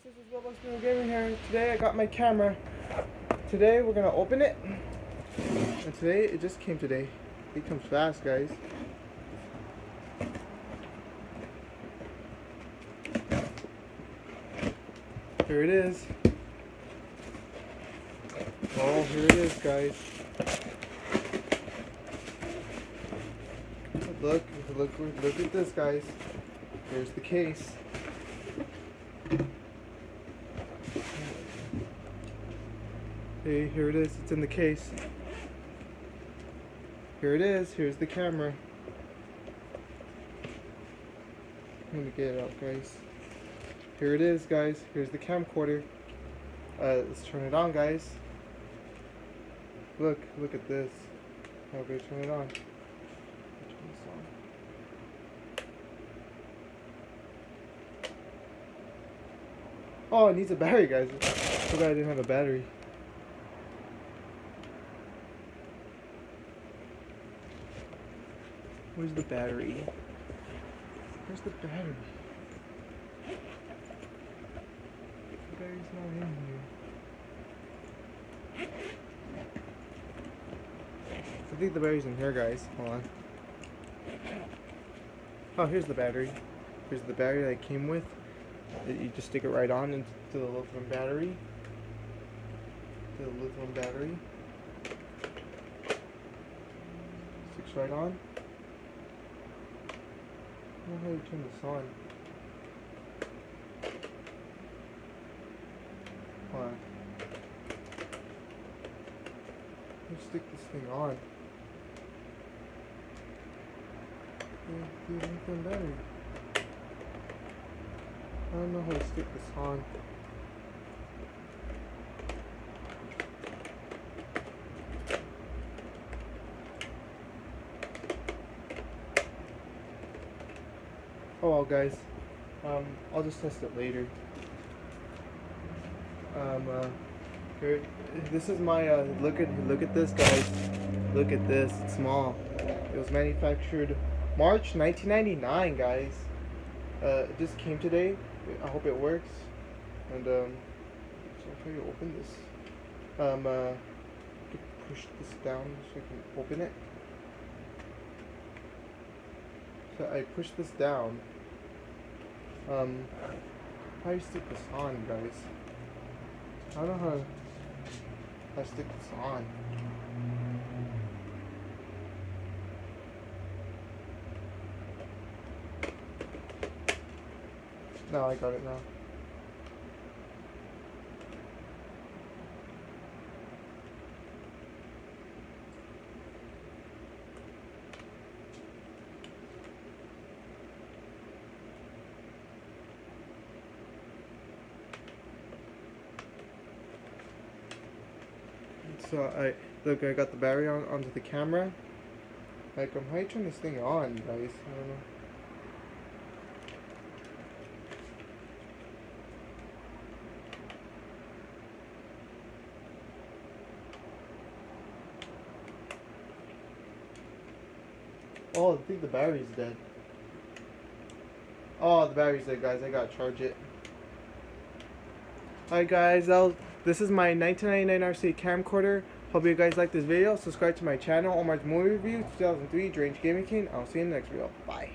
guys, this is Robo's New Gaming here. Today I got my camera. Today we're gonna open it. And today, it just came today. It comes fast, guys. Here it is. Oh, here it is, guys. Look at this, guys. Here's the case. Hey, here it is. It's in the case. Here it is. Here's the camera. Let me get it out, guys. Here it is, guys. Here's the camcorder. Let's turn it on, guys. Look at this. Okay, turn it on. Turn this on. Oh, it needs a battery, guys. Too bad I didn't have a battery. Where's the battery? Where's the battery? The battery's not in here. I think the battery's in here, guys. Hold on. Oh, here's the battery. Here's the battery that I came with. You just stick it right on into the lithium battery. Sticks right on. I don't know how to turn this on. Hold on. Let's stick this thing on. The lithium battery. I don't know how to stick this on. Oh well, guys. I'll just test it later. Here, this is my look at this, guys. Look at this. It's small. It was manufactured March 1999, guys. It just came today. I hope it works. And so I'll try to open this. Push this down so I can open it. So I push this down. How do you stick this on, guys? I don't know how to stick this on. No, I got it now. So I got the battery onto the camera. Like, how do you turn this thing on, guys? I don't know. Oh, I think the battery's dead. Oh, the battery's dead, guys. I gotta charge it. Alright, guys. This is my 1999 RC camcorder. Hope you guys like this video. Subscribe to my channel. Omar's Movie Review 2003 Strange Gaming King. I'll see you in the next video. Bye.